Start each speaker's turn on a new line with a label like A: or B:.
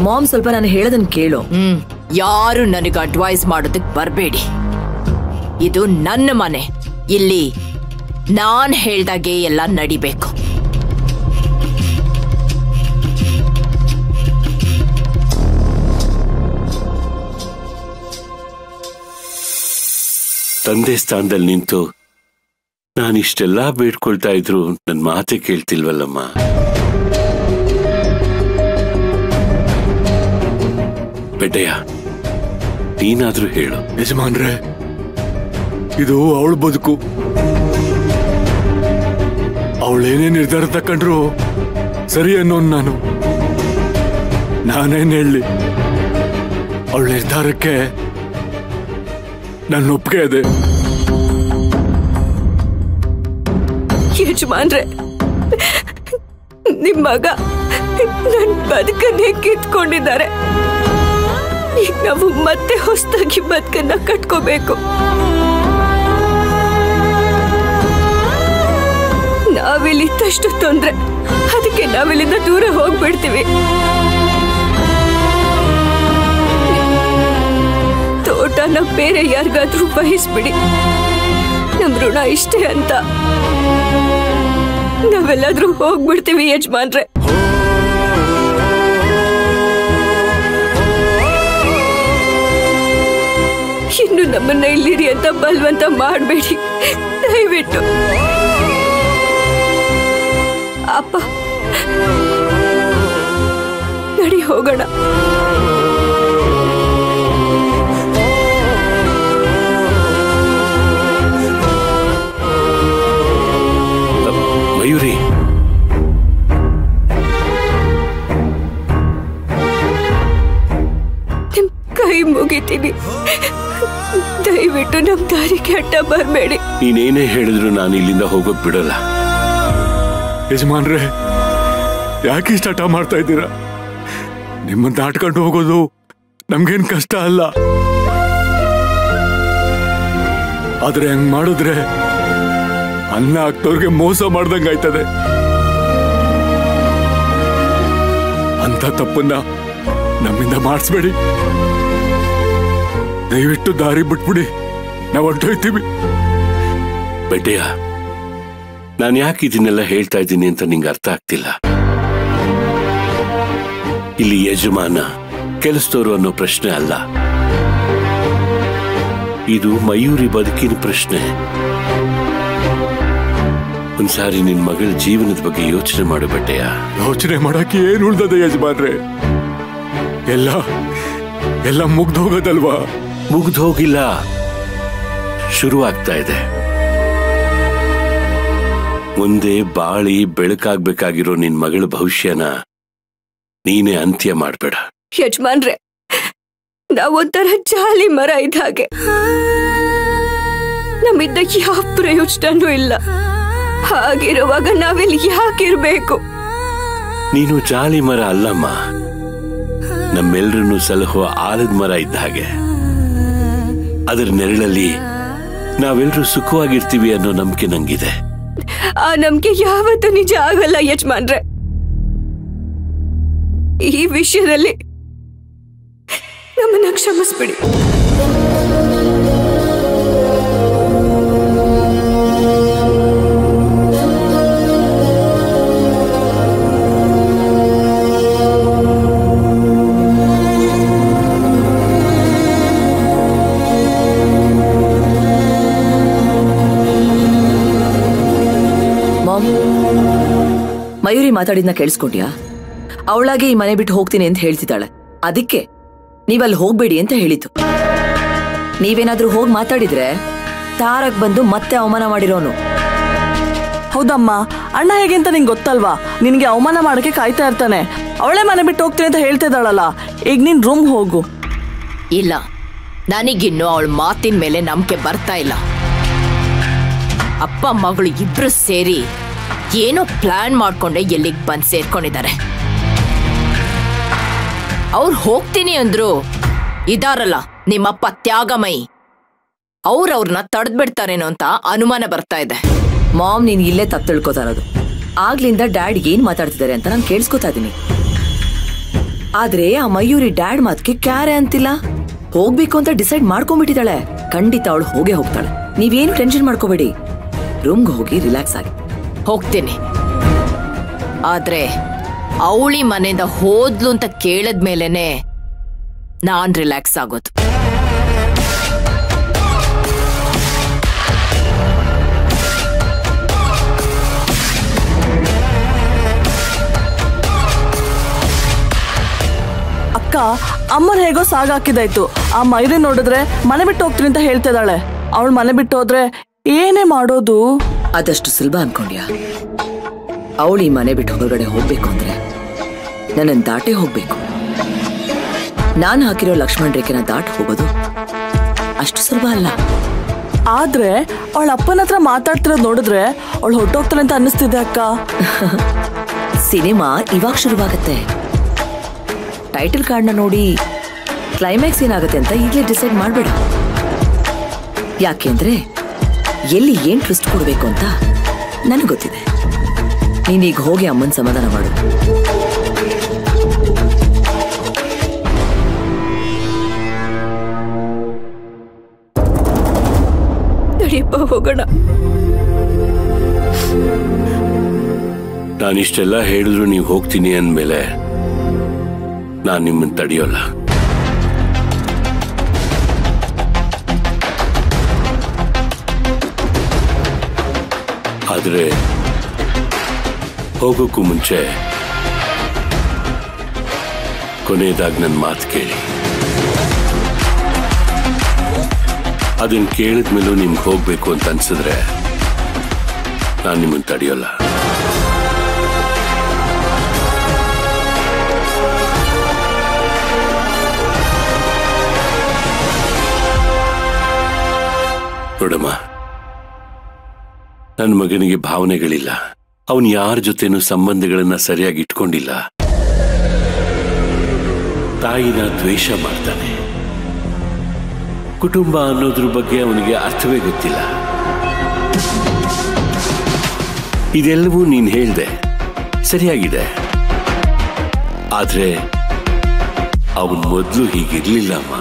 A: Ma'am ಸ್ವಲ್ಪ ನಾನು ಹೇಳೋದನ್ನ ಕೇಳು.
B: ಯಾರು ನನಗೆ ಅಡ್ವೈಸ್ ಮಾಡೋದಕ್ಕೆ ಬರಬೇಡಿ. ಇದು ನನ್ನ ಮನೆ. ಇಲ್ಲಿ ನಾನ್ ಹೇಳ್ದಾಗೆ ಎಲ್ಲ ನಡಿಬೇಕು.
C: ತಂದೆ ಸ್ಥಾನದಲ್ಲಿ ನಿಂತು ನಾನಿಷ್ಟೆಲ್ಲ ಬೇಡ್ಕೊಳ್ತಾ ಇದ್ರು ನನ್ನ ಮಾತೆ ಕೇಳ್ತಿಲ್ವಲ್ಲಮ್ಮ. ಬೆಡ್ಡಯ್ಯ, ನೀನಾದ್ರೂ ಹೇಳು.
D: ಯಜಮಾನ್ರೆ, ಇದು ಅವಳ ಬದುಕು. ಅವಳೇನೇ ನಿರ್ಧಾರ ತಕೊಂಡ್ರು ಸರಿ ಅನ್ನೋನು ನಾನೇನ್ ಹೇಳಿ. ಅವಳ ನಿರ್ಧಾರಕ್ಕೆ ನನ್ನ ಒಪ್ಪಿಗೆ ಇದೆ.
E: ಯಜಮಾನ್ರೆ, ನಿಮ್ ಮಗ ನನ್ ಬದುಕನ್ನೇ ಕಿತ್ಕೊಂಡಿದ್ದಾರೆ. ಈಗ ನಾವು ಮತ್ತೆ ಹೊಸದಾಗಿ ಬದುಕನ್ನ ಕಟ್ಕೋಬೇಕು. ನಾವಿಲ್ಲಿದ್ದಷ್ಟು ತೊಂದ್ರೆ, ಅದಕ್ಕೆ ನಾವಿಲ್ಲಿಂದ ದೂರ ಹೋಗ್ಬಿಡ್ತೀವಿ. ತೋಟನ ಬೇರೆ ಯಾರಿಗಾದ್ರೂ ವಹಿಸ್ಬಿಡಿ. ನಮ್ ಋಣ ಇಷ್ಟೇ ಅಂತ ನಾವೆಲ್ಲಾದ್ರೂ ಹೋಗ್ಬಿಡ್ತೀವಿ ಯಜಮಾನ್ರೆ. ಇನ್ನು ನಮ್ಮನ್ನ ಇಲ್ಲಿರಿ ಅಂತ ಬಲ್ವಂತ ಮಾಡಬೇಡಿ ದಯವಿಟ್ಟು. ಅಪ್ಪ, ನಡಿ ಹೋಗೋಣ.
C: ಮಯೂರಿ,
E: ನಿಮ್ ಕೈ ಮುಗಿತೀನಿ, ದಯವಿಟ್ಟು ನಮ್ ದಾರಿಗೆ ಅಡ್ಡ ಬರಬೇಡಿ.
C: ನೀನೇನೇ ಹೇಳಿದ್ರು ನಾನು ಇಲ್ಲಿಂದ ಹೋಗೋಕ್ ಬಿಡಲ್ಲ.
D: ಯಜಮಾನ್ರೆ, ಯಾಕೆ ಇಷ್ಟ ಹಠ ಮಾಡ್ತಾ ಇದ್ದೀರಾ? ನಿಮ್ಮನ್ನ ದಾಟ್ಕೊಂಡು ಹೋಗೋದು ನಮ್ಗೇನ್ ಕಷ್ಟ ಅಲ್ಲ. ಆದ್ರೆ ಹಂಗ್ ಮಾಡಿದ್ರೆ ಅನ್ನ ಹಾಕ್ತವ್ರಿಗೆ ಮೋಸ ಮಾಡ್ದಂಗಾಯ್ತದೆ. ಅಂತ ತಪ್ಪನ್ನ ನಮ್ಮಿಂದ ಮಾಡಿಸ್ಬೇಡಿ. ದಯವಿಟ್ಟು ದಾರಿ ಬಿಟ್ಬಿಡಿ, ನಾವು ಹೊರಟೋಯ್ತೀವಿ.
C: ಬೆಡ್ಡಯ್ಯ, ನಾನು ಯಾಕೆ ಇದನ್ನೆಲ್ಲ ಹೇಳ್ತಾ ಇದ್ದೀನಿ ಅಂತ ನಿಂಗೆ ಅರ್ಥ ಆಗ್ತಿಲ್ಲ. ಇಲ್ಲಿ ಯಜಮಾನ ಕೆಲಸದವರು ಅನ್ನೋ ಪ್ರಶ್ನೆ ಅಲ್ಲ, ಇದು ಮಯೂರಿ ಬದುಕಿನ ಪ್ರಶ್ನೆ. ಒಂದ್ಸಾರಿ ನಿನ್ ಮಗಳ ಜೀವನದ ಬಗ್ಗೆ ಯೋಚನೆ ಮಾಡು ಬೆಡ್ಡಯ್ಯ.
D: ಯೋಚನೆ ಮಾಡಕ್ಕೆ ಏನ್ ಉಳ್ದದೆ ಯಜಮಾನ್ರೆ? ಎಲ್ಲ ಮುಗ್ದು ಹೋಗೋದಲ್ವಾ?
C: ಮುಗ್ದು ಹೋಗಿಲ್ಲ, ಶುರುವಾಗ್ತಾ ಇದೆ. ಮುಂದೆ ಬಾಳಿ ಬೆಳಕಾಗ್ಬೇಕಾಗಿರೋ ನಿನ್ ಮಗಳ ಭವಿಷ್ಯನ ನೀನೇ ಅಂತ್ಯ ಮಾಡ್ಬೇಡ.
E: ಯಜಮಾನ್ರೆ, ನಾವೊಂಥರ ಜಾಲಿ ಮರ ಇದ್ದ ಹಾಗೆ. ನಮ್ಮಿಂದ ಯಾವ ಪ್ರಯೋಜನನೂ ಇಲ್ಲ. ಹಾಗಿರುವಾಗ ನಾವಿಲ್ಲಿ ಯಾಕಿರ್ಬೇಕು?
C: ನೀನು ಜಾಲಿ ಮರ ಅಲ್ಲಮ್ಮ, ನಮ್ಮೆಲ್ಲರನ್ನು ಸಲಹುವ ಆಲದ ಮರ ಇದ್ದ ಹಾಗೆ. ಅದರ ನೆರಳಲ್ಲಿ ನಾವೆಲ್ಲರೂ ಸುಖವಾಗಿರ್ತೀವಿ ಅನ್ನೋ ನಂಬಿಕೆ ನಂಗಿದೆ.
E: ಆ ನಂಬಿಕೆ ಯಾವತ್ತೂ ನಿಜ ಆಗಲ್ಲ ಯಜಮಾನ್ರೆ. ಈ ವಿಷಯದಲ್ಲಿ ನಮ್ಮನ್ನ ಕ್ಷಮಿಸ್ಬಿಡಿ.
A: ಮಯೂರಿ ಮಾತಾಡಿದ್ನ ಕೇಳಿಸ್ಕೊಂಡ್ಯಾ? ಅವಳಾಗೆ ಈ ಮನೆ ಬಿಟ್ಟು ಹೋಗ್ತೀನಿ ಅಂತ ಹೇಳ್ತಿದ್ದಾಳೆ. ಅದಕ್ಕೆ ನೀವಲ್ಲಿ ಹೋಗ್ಬೇಡಿ ಅಂತ ಹೇಳಿತು. ನೀವೇನಾದ್ರೂ ಹೋಗಿ ಮಾತಾಡಿದ್ರೆ ತಾರಕ್ ಬಂದು ಮತ್ತೆ ಅವಮಾನ ಮಾಡಿರೋನು.
F: ಹೌದಮ್ಮ, ಅಣ್ಣ ಹೇಗೆ ಅಂತ ನಿಂಗೆ ಗೊತ್ತಲ್ವಾ? ನಿನ್ಗೆ ಅವಮಾನ ಮಾಡಕ್ಕೆ ಕಾಯ್ತಾ ಇರ್ತಾನೆ. ಅವಳೇ ಮನೆ ಬಿಟ್ಟು ಹೋಗ್ತೀನಿ ಅಂತ ಹೇಳ್ತಿದ್ದಾಳಲ್ಲ, ಈಗ ನೀನ್ ರೂಮ್ ಹೋಗು.
B: ಇಲ್ಲ, ನನಗಿನ್ನು ಅವಳ ಮಾತಿನ ಮೇಲೆ ನಂಬಿಕೆ ಬರ್ತಾ ಇಲ್ಲ. ಅಪ್ಪ ಮಗಳು ಇಬ್ರು ಸೇರಿ ಏನೋ ಪ್ಲಾನ್ ಮಾಡ್ಕೊಂಡೆ ಎಲ್ಲಿಗೆ ಬಂದು ಸೇರ್ಕೊಂಡಿದ್ದಾರೆ. ಅವ್ರು ಹೋಗ್ತೀನಿ ಅಂದ್ರು ಇದಾರಲ್ಲ ನಿಮ್ಮಪ್ಪ ತ್ಯಾಗಮಯಿ, ಅವ್ರನ್ನ ತಡೆದ್ಬಿಡ್ತಾರೇನೋ ಅಂತ ಅನುಮಾನ ಬರ್ತಾ ಇದೆ.
A: ಮಾಮ್, ನೀನ್ ಇಲ್ಲೇ ತಪ್ಪು ತಿಳ್ಕೊತಾ ಇರೋದು. ಆಗ್ಲಿಂದ ಡ್ಯಾಡ್ ಏನ್ ಮಾತಾಡ್ತಿದ್ದಾರೆ ಅಂತ ನಾನು ಕೇಳಿಸ್ಕೊತಾ ಇದೀನಿ. ಆದ್ರೆ ಆ ಮಯೂರಿ ಡ್ಯಾಡ್ ಮಾತ್ಗೆ ಕ್ಯಾರೆ ಅಂತಿಲ್ಲ. ಹೋಗ್ಬೇಕು ಅಂತ ಡಿಸೈಡ್ ಮಾಡ್ಕೊಂಡ್ಬಿಟ್ಟಿದ್ದಾಳೆ. ಖಂಡಿತ ಅವಳು ಹೋಗೇ ಹೋಗ್ತಾಳೆ. ನೀವೇನು ಟೆನ್ಷನ್ ಮಾಡ್ಕೋಬೇಡಿ. ರೂಮ್ಗೆ ಹೋಗಿ ರಿಲ್ಯಾಕ್ಸ್ ಆಗಿ.
B: ಹೋಗ್ತೀನಿ, ಆದ್ರೆ ಅವಳಿ ಮನೆಯಿಂದ ಹೋದ್ಲು ಅಂತ ಕೇಳದ್ಮೇಲೆನೆ ನಾನ್ ರಿಲ್ಯಾಕ್ಸ್ ಆಗೋದು.
F: ಅಕ್ಕ, ಅಮ್ಮನ ಹೇಗೋ ಸಾಗಾಕಿದಾಯ್ತು. ಆ ಮೈರಿ ನೋಡಿದ್ರೆ ಮನೆ ಬಿಟ್ಟು ಹೋಗ್ತೀನಿ ಅಂತ ಹೇಳ್ತಿದ್ದಾಳೆ. ಅವಳು ಮನೆ ಬಿಟ್ಟು ಹೋದ್ರೆ ಏನೇ ಮಾಡೋದು?
A: ಅದಷ್ಟು ಸುಲಭ ಅನ್ಕೊಂಡ್ಯಾ? ಅವಳು ಈ ಮನೆ ಬಿಟ್ಟು ಹೊರಗಡೆ ಹೋಗ್ಬೇಕು ಅಂದ್ರೆ ನನ್ನನ್ನು ದಾಟೇ ಹೋಗ್ಬೇಕು. ನಾನು ಹಾಕಿರೋ ಲಕ್ಷ್ಮಣ್ ರೇಖೆನ ದಾಟಿ ಹೋಗೋದು ಅಷ್ಟು ಸುಲಭ ಅಲ್ಲ.
F: ಆದ್ರೆ ಅವಳ ಅಪ್ಪನ ಹತ್ರ ಮಾತಾಡ್ತಿರೋದು ನೋಡಿದ್ರೆ ಅವಳು ಹೊಟ್ಟೋಗ್ತಾಳೆ ಅಂತ ಅನ್ನಿಸ್ತಿದೆ ಅಕ್ಕ.
A: ಸಿನಿಮಾ ಇವಾಗ ಶುರುವಾಗತ್ತೆ. ಟೈಟಲ್ ಕಾರ್ಡ್ನ ನೋಡಿ ಕ್ಲೈಮ್ಯಾಕ್ಸ್ ಏನಾಗುತ್ತೆ ಅಂತ ಈಗಲೇ ಡಿಸೈಡ್ ಮಾಡಬೇಡ. ಯಾಕೆಂದ್ರೆ ಎಲ್ಲಿ ಏನ್ ಟ್ವಿಸ್ಟ್ ಕೊಡ್ಬೇಕು ಅಂತ ನನಗೆ ಗೊತ್ತಿದೆ. ನೀನೀಗ ಹೋಗಿ ಅಮ್ಮನ ಸಮಾಧಾನ ಮಾಡು.
E: ನಡಿಯಪ್ಪ, ಹೋಗೋಣ.
C: ನಾನಿಷ್ಟೆಲ್ಲ ಹೇಳಿದ್ರು ನೀವು ಹೋಗ್ತೀನಿ ಅಂದ್ಮೇಲೆ ನಾನು ನಿಮ್ಮನ್ನು ತಡೆಯೋಲ್ಲ. ಆದ್ರೆ ಹೋಗೋಕ್ಕೂ ಮುಂಚೆ ಕೊನೆಯದಾಗಿ ನನ್ನ ಮಾತು ಕೇಳಿ. ಅದನ್ನ ಕೇಳಿದ್ಮೇಲೂ ನಿಮ್ಗೆ ಹೋಗ್ಬೇಕು ಅಂತ ಅನ್ಸಿದ್ರೆ ನಾನು ನಿಮ್ಮನ್ನು ತಡೆಯೋಲ್ಲ. ನೋಡಮ್ಮ, ನನ್ನ ಮಗನಿಗೆ ಭಾವನೆಗಳಿಲ್ಲ. ಅವನು ಯಾರ ಜೊತೆನೂ ಸಂಬಂಧಗಳನ್ನ ಸರಿಯಾಗಿ ಇಟ್ಕೊಂಡಿಲ್ಲ. ತಾಯಿನ ದ್ವೇಷ ಮಾಡ್ತಾನೆ. ಕುಟುಂಬ ಅನ್ನೋದ್ರ ಬಗ್ಗೆ ಅವನಿಗೆ ಅರ್ಥವೇ ಗೊತ್ತಿಲ್ಲ. ಇದೆಲ್ಲವೂ ನೀನ್ ಹೇಳ್ದೆ ಸರಿಯಾಗಿದೆ. ಆದ್ರೆ ಅವನ್ ಮೊದಲು ಹೀಗಿರ್ಲಿಲ್ಲಮ್ಮ.